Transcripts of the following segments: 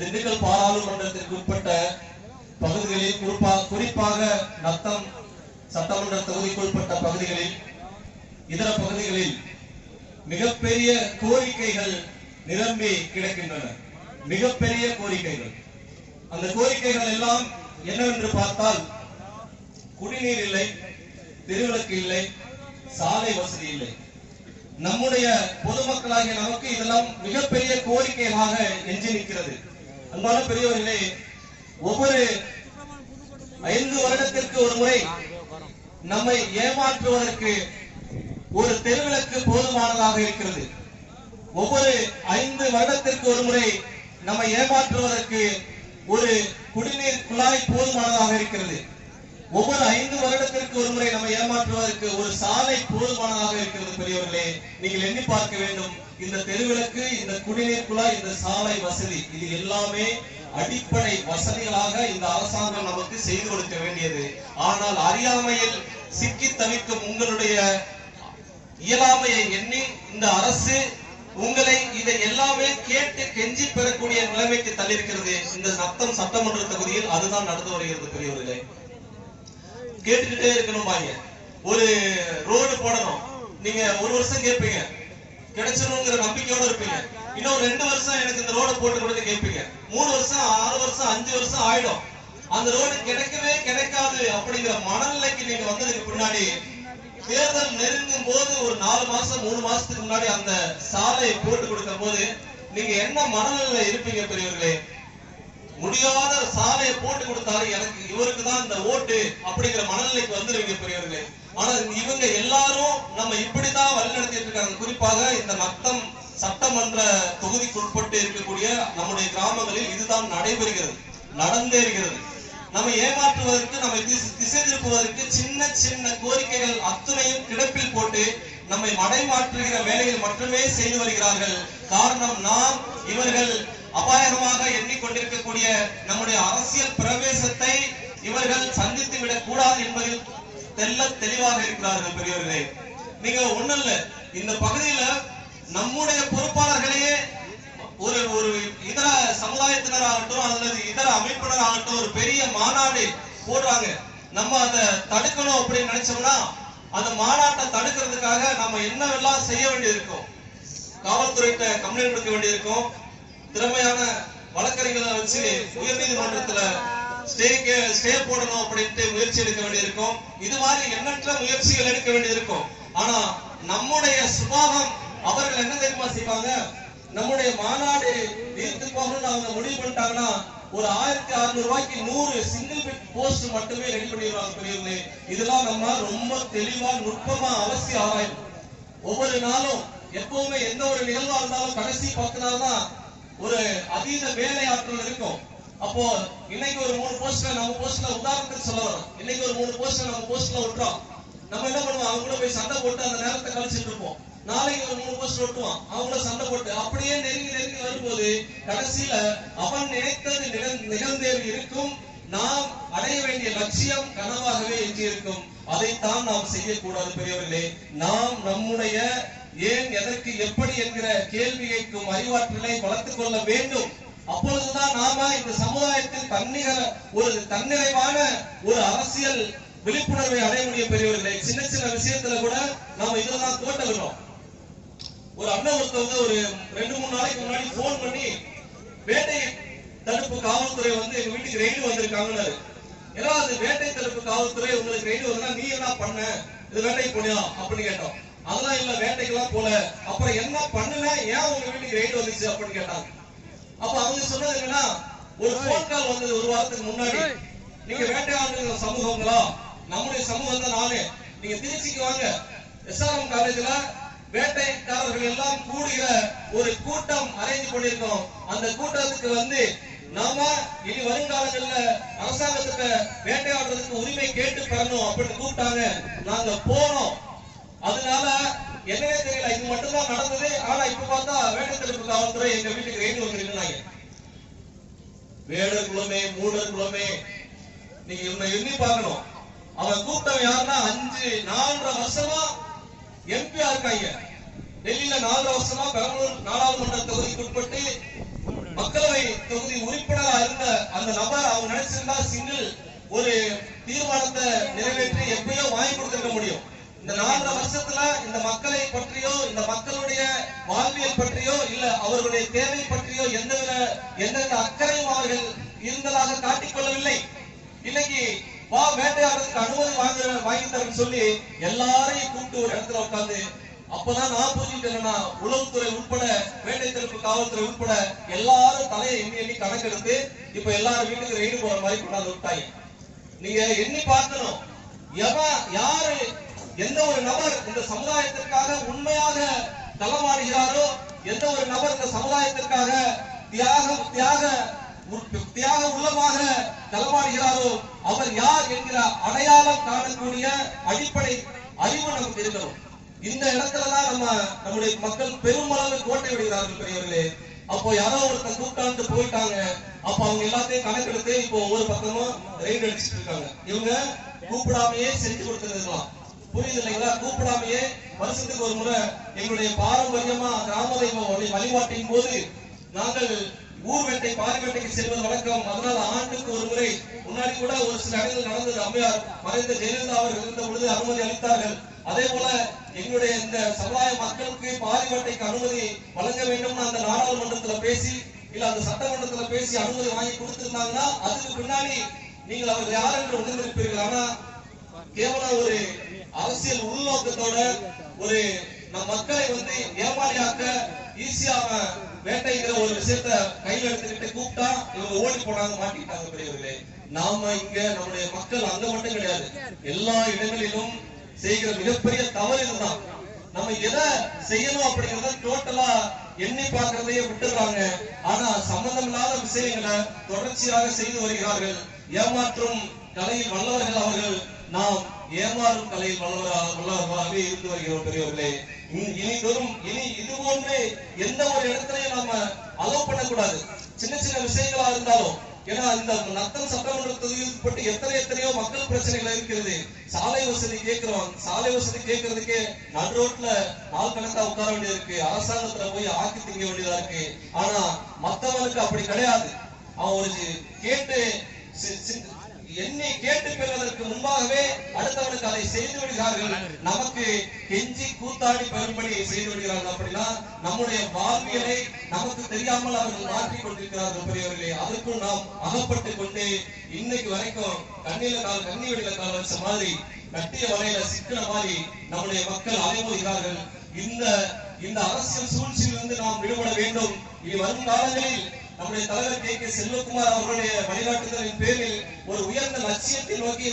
திண்டுக்கல் பாராளுமன்றத்திற்கு உட்பட்ட பகுதிகளில் குறிப்பாக நத்தம் சட்டமன்ற தொகுதிக்குட்பட்ட பகுதிகளில் இதர பகுதிகளில் மிகப்பெரிய கோரிக்கைகள் நிரம்பி கிடக்கின்றன. மிகப்பெரிய கோரிக்கைகள். அந்த கோரிக்கைகள் எல்லாம் என்னவென்று பார்த்தால், குடிநீர் இல்லை, தெருவிளக்கு இல்லை, சாலை வசதி இல்லை. நம்முடைய பொதுமக்களாகிய நமக்கு இதெல்லாம் மிகப்பெரிய கோரிக்கையாக எஞ்சி நிற்கிறது. அன்பான பெரியவர்களே, ஒவ்வொரு 5 வருடத்திற்கு ஒரு முறை நம்மை ஏமாற்றுவதற்கு ஒரு தெருவிளக்கு போதுமானதாக இருக்கிறது. ஒவ்வொரு 5 வருடத்திற்கு ஒரு முறை நம்மை ஏமாற்றுவதற்கு ஒரு குடிநீர் குழாய் போதுமானதாக இருக்கிறது. ஒவ்வொரு 5 வருடத்திற்கு ஒரு முறை நம்மை ஏமாற்றுவதற்கு ஒரு சாலை போதுமானதாக இருக்கிறது. பெரியவர்களே, நீங்கள் எண்ணி பார்க்க வேண்டும். இந்த தெருவிளக்கு, இந்த குடிநீர் குழாய், இந்த சாலை வசதி, இது எல்லாமே அடிப்படை வசதிகளாக இந்த அரசாங்கம் நமக்கு செய்து கொடுக்க வேண்டியது. ஆனால் அறியாமையில் சிக்கி தவிக்கும் உங்களுடைய இயலாமையை எண்ணி இந்த அரசு உங்களை இதை எல்லாமே கேட்டு கெஞ்சி பெறக்கூடிய நிலைமைக்கு தள்ளியிருக்கிறது. இந்த நத்தம் சட்டமன்ற தொகுதியில் அதுதான் நடந்து வருகிறது. பெரியவர்களே, கேட்டுக்கிட்டே இருக்கணும். ஒரு ரோடு போடணும், நீங்க 1 வருஷம் கேட்பீங்க, கிடைச்சிருங்கிற நம்பிக்கையோட இருப்பீங்க. இன்னும் 2 வருஷம் எனக்கு இந்த ரோடு போட்டு கொடுத்து கேட்பீங்க. 3 வருஷம், 6 வருஷம், 5 வருஷம் ஆயிடும். அந்த ரோடு கிடைக்கவே கிடைக்காது அப்படிங்கிற மனநிலைக்கு நீங்க வந்ததுக்கு பின்னாடி தேர்தல் நெருங்கும் போது ஒரு 4 மாசம் 3 மாசத்துக்கு முன்னாடி அந்த சாலையை போட்டு கொடுக்கும் போது நீங்க என்ன மனநிலையில இருப்பீங்க? பெரியவர்களே, முடியாத சாலையை போட்டு கொடுத்தாரு, எனக்கு இவருக்கு தான் இந்த ஓட்டு அப்படிங்கிற மனநிலைக்கு வந்துருவீங்க பெரியவர்களே. ஆனா இவங்க எல்லாரும் நம்ம இப்படிதான் வழிநடத்திட்டு இருக்காங்க. குறிப்பாக இந்த நத்தம் சட்டமன்ற தொகுதிக்கு உட்பட்டு இருக்கக்கூடிய நம்முடைய கிராமங்களில் இதுதான் நடைபெறுகிறது, நடந்தேறுகிறது. நம்ம ஏமாற்றுவதற்கு, நம்ம திசை திருப்புவதற்கு சின்ன சின்ன கோரிக்கைகள் அத்தனையும் கிடப்பில் போட்டு நம்மை மடைமாற்றுகிற வேலைகள் மட்டுமே செய்து வருகிறார்கள். காரணம், நாம் இவர்கள் அபாயகமாக எண்ணிக்கொண்டிருக்கக்கூடிய நம்முடைய அரசியல் பிரவேசத்தை இவர்கள் சந்தித்து விடக் கூடாது என்பதில் தெளிவாக இருக்கிறார்கள். பெரியவர்களே, நீங்க ஒண்ணு இல்ல, இந்த பகுதியில நம்முடைய பொறுப்பாளர்களையே ஒரு இதர சமுதாயத்தினராகட்டும் அல்லது இதர அமைப்பினராகட்டும் ஒரு பெரிய மாநாடு போடுறாங்க. நம்ம அதை தடுக்கணும் அப்படின்னு நினைச்சோம்னா அந்த மாநாட்டை தடுக்கிறதுக்காக நம்ம என்னவெல்லாம் செய்ய வேண்டியிருக்கும்? காவல்துறையிட்ட கம்ப்ளைண்ட் கொடுக்க வேண்டியிருக்கும், திறமையான வழக்கறிஞர்களை வச்சு உயர்நீதிமன்றத்துல ஸ்டே போடணும் அப்படின்ட்டு முயற்சி எடுக்க வேண்டியிருக்கும். இது மாதிரி எண்ணற்ற முயற்சிகள் எடுக்க வேண்டியிருக்கும். ஆனா நம்முடைய சுபாவம், அவர்கள் என்ன தெரியுமா செய்வாங்க? நம்முடைய மாநாடு நீர்த்து போகணும்னு அவங்க முடிவு பண்ணிட்டாங்கன்னா ஒரு 1600 ரூபாய்க்கு 100 சிங்கிள் பிட் போஸ்ட் மட்டுமே ரெடி பண்ணிடுவாங்க. பெரியவர்களே, இதெல்லாம் நம்ம ரொம்ப தெளிவா நுட்பமா அவசியம் ஆராயும். ஒவ்வொரு நாளும் எப்பவுமே எந்த ஒரு நிகழ்வா இருந்தாலும் கடைசி 10 நாள் தான் ஒரு அதீத வேலையாற்றல் இருக்கும். அப்போ இன்னைக்கு ஒரு 3 போஸ்ட்ல நம்ம போஸ்ட்ல உதாரணத்துக்கு சொல்ல வரோம். இன்னைக்கு ஒரு 3 போஸ்ட்ல நம்ம போஸ்ட்ல விட்டுறோம். நம்ம என்ன பண்ணுவோம்? அவங்கள போய் சண்டை போட்டு அந்த நேரத்தை கழிச்சுட்டு இருப்போம். நாளைக்கு ஒரு 3 போஸ்ட் ஒட்டுவான், அவங்கள சண்டை போட்டு அப்படியே நெருங்கி வரும்போது கடைசியில அவன் நினைத்தது நிகழ்ந்தேறி இருக்கும். நாம் அடைய வேண்டிய லட்சியம் கனவாகவே எஞ்சி இருக்கும். அதைத்தான் நாம் செய்யக்கூடாது. பெரியவர்களே, நாம் நம்முடைய ஏன், எதற்கு, எப்படி என்கிற கேள்வி கேட்கும் அறிவாற்றலை வளர்த்துக் கொள்ள வேண்டும். அப்பொழுதுதான் நாம இந்த சமுதாயத்தில் தன்னிறைவான ஒரு அரசியல் விழிப்புணர்வை அடைய முடியும். பெரியவர்களே, சின்ன சின்ன விஷயத்துல கூட நாம இதெல்லாம் தோட்ட விடுறோம். ஒரு அண்ணன் ஒருத்தவங்க ஒரு 2-3 நாளைக்கு முன்னாடி போன் பண்ணி, வேட்டை தடுப்பு காவல்துறை வந்து எங்க வீட்டுக்கு ரெய்டு வந்திருக்காங்கன்னு. ஏதாவது வேட்டை தடுப்பு காவல்துறை உங்களுக்கு ரெய்டு வந்தா நீ என்ன பண்ண, இது வேட்டைக்கு போனியா அப்படின்னு கேட்டோம். அதெல்லாம் இல்ல, வேட்டைக்கெல்லாம் போல. அப்புறம் என்ன பண்ணுன, ஏன் உங்க வீட்டுக்கு ரெய்டு வந்துச்சு அப்படின்னு கேட்டாங்க. அப்ப அவங்க சொன்னது என்னன்னா, ஒரு போன் கால் வந்தது 1 வாரத்துக்கு முன்னாடி. நீங்க வேட்டையாடுற சமூகங்களா? நம்முடைய சமூகம் தான் நானே. நீங்க திருச்சிக்கு வாங்க, எஸ்ஆர்எம் காலேஜ்ல வேட்டைக்காரர்கள் எல்லாம் கூடுகிற ஒரு கூட்டம் அரேஞ்ச் பண்ணிருக்கோம். அந்த கூட்டத்துக்கு வந்து நாம இனி வருங்காலங்கள்ல அரசாங்கத்துக்கு வேட்டையாடுறதுக்கு உரிமை கேட்டு பெறணும் அப்படின்னு கூப்பிட்டாங்க. நாங்க போனோம். அதனால என்னவே தெரியல, இது மட்டும்தான் நடந்தது. ஆனா இப்ப பார்த்தா வேட்டை தடுப்பு காவல்துறை எங்க வீட்டுக்கு ரெய்டு வந்துருக்காங்க. வேடர் குலமே, மூடர் குலமே, நீங்க இவனை எண்ணி பார்க்கணும். அவன் கூட்டம் யாருன்னா 4.5 வருஷமா எம்பியா இருக்காங்க. டெல்லியில 4 வருஷமா பெரம்பலூர் நாடாளுமன்ற தொகுதிக்கு உட்பட்டு மக்களவை தொகுதி உறுப்பினரா இருந்த அந்த நபர் அவங்க நினைச்சிருந்தா சிங்கிள் ஒரு தீர்மானத்தை நிறைவேற்றி எப்பயோ வாங்கி கொடுத்திருக்க முடியும். இந்த 4 வருஷத்துல இந்த மக்களை பற்றியோ இந்த மக்களுடைய வாழ்வியல் பற்றியோ இல்ல அவர்களுடைய தேவை பற்றியோ எந்தவித அக்கறையும் அவர்கள் இருந்ததாக காட்டிக்கொள்ளவில்லை. இன்னைக்கு வா வேட்டையாடுறதுக்கு அனுமதி வாங்கி தரேன்னு சொல்லி எல்லாரையும் கூப்பிட்டு ஒரு இடத்துல உட்காந்து அப்பதான் நான் புரிஞ்சுட்டேன்னா உளவுத்துறை உட்பட வேட்டை தடுப்பு காவல்துறை உட்பட எல்லாரும் தலையை எண்ணி கணக்கெடுத்து இப்ப எல்லாரும் வீட்டுக்கு ரெய்டு போற மாதிரி கொண்டாந்து விட்டாங்க. நீங்க எண்ணி பார்க்கணும், யாரு எந்த ஒரு நபர் இந்த சமுதாயத்திற்காக உண்மையாக களமாடுகிறாரோ, எந்த ஒரு நபர் இந்த சமுதாயத்திற்காக தியாக உள்ளமாக களமாடுகிறாரோ அவர் யார் என்கிற அடையாளம் காணக்கூடிய அடிப்படை அறிவு நமக்கு இருக்கணும். இந்த இடத்துலதான் நம்முடைய மக்கள் பெருமளவு கோட்டை விடுகிறார்கள் பெரியவர்களே. அப்போ யாரோ ஒருத்தர் கூப்பிட்டாண்டு போயிட்டாங்க, அப்ப அவங்க எல்லாத்தையும் கணக்கெடுத்து இப்போ ஒவ்வொரு பக்கமும் ரெய்டு அடிச்சுட்டு இருக்காங்க. இவங்க கூப்பிடாமையே செஞ்சு கொடுத்துருக்கலாம், புரியுது இல்லைங்களா? கூப்பிடாமையே வருஷத்துக்கு ஒரு முறை எங்களுடைய பாரம்பரியமா கிராம தெய்வ வழிபாட்டின் போது நாங்கள் ஊர் வேட்டை பாரி வேட்டைக்கு செல்வது வழக்கம். அதனால ஆண்டுக்கு ஒரு முறை, முன்னாடி கூட ஒரு சில இடங்கள் நடந்தது, அம்மையார் மறைந்த ஜெயலலிதா அவர்கள் இருந்த பொழுது அனுமதி அளித்தார்கள். அதே போல எங்களுடைய இந்த சமுதாய மக்களுக்கு பாரி வேட்டைக்கு அனுமதி வழங்க வேண்டும் அந்த நாடாளுமன்றத்துல பேசி இல்ல அந்த சட்டமன்றத்துல பேசி அனுமதி வாங்கி கொடுத்திருந்தாங்கன்னா அதுக்கு பின்னாடி நீங்கள் அவர்கள் யார் என்று உணர்ந்திருப்பீர்கள். ஆனா கேவலம் ஒரு அரசியல் உள்நோக்கத்தோட ஒரு நம் மக்களை ஏமாளியாக்க ஈஸியாக வேட்டைங்கிற ஒரு விஷயத்த கையில எடுத்துக்கிட்டு கூப்பிட்டா இவங்க ஓடி போனாங்க, மாட்டிக்கிட்டாங்க பெரியவர்களே. நாம இங்க நம்முடைய மக்கள் அங்க மட்டும் கிடையாது, எல்லா இடங்களிலும் செய்கிற மிகப்பெரிய தவறு இதுதான். நம்ம எதை செய்யணும் அப்படிங்கறத டோட்டலா எண்ணி பார்க்கறதையே விட்டுறாங்க. ஆனா சம்பந்தம் இல்லாத விஷயங்களை தொடர்ச்சியாக செய்து வருகிறார்கள். ஏமாற்றும் கலையில் வல்லவர்கள் அவர்கள், நாம் ஏமாறும் கலையில் வல்லவர்களாகவே இருந்து வருகிறோம் பெரியவர்களே. இனி இது போன்று எந்த ஒரு இடத்திலையும் நாம அலோவ் பண்ணக்கூடாது, சின்ன சின்ன விஷயங்களா இருந்தாலும். ஏன்னா இந்த நத்தம் சட்டமன்ற தொகுதியில் எத்தனையோ மக்கள் பிரச்சனைகள் இருக்கிறது. சாலை வசதி கேட்கிறோம், சாலை வசதி கேட்கறதுக்கு நடு ரோட்ல நாள் கணக்கா உட்கார வேண்டியது இருக்கு, அரசாங்கத்துல போய் ஆக்கி திங்க வேண்டியதா இருக்கு. ஆனா மத்தவனுக்கு அப்படி கிடையாது. அவன் ஒரு கேட்டு என்னை கேட்டு பெறுவதற்கு முன்பாகவே அடுத்தவனுக்கு அதை செய்து விடுகிறார்கள். நமக்கு கெஞ்சி கூத்தாடி பெரும்படி செய்து விடுகிறார்கள். அப்படின்னா நம்முடைய வாழ்வியலை நமக்கு தெரியாமல் அவர்கள் மாற்றிக் கொண்டிருக்கிறார்கள் பெரியவர்களே. அதற்கும் நாம் அகப்பட்டுக் கொண்டு இன்னைக்கு வரைக்கும் கண்ணி வெடியில கால் வச்ச மாதிரி கட்டிய வலையில சிக்கின மாதிரி நம்முடைய மக்கள் அலைமோதுகிறார்கள். இந்த அரசியல் சூழ்ச்சியிலிருந்து நாம் விடுபட வேண்டும். இனி வரும் காலங்களில் நம்முடைய தலைவர் கே செல்வகுமார் அவர்களுடைய வழிகாட்டுதலின் பேரில் ஒரு உயர்ந்த லட்சியத்தை நோக்கி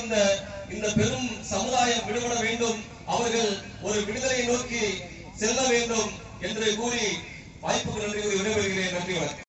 இந்த பெரும் சமுதாயம் விடுபட வேண்டும், அவர்கள் ஒரு விடுதலை நோக்கி செல்ல வேண்டும் என்று கூறி வாய்ப்புக்கு நன்றி கூறி விடைபெறுகிறேன். நன்றி வணக்கம்.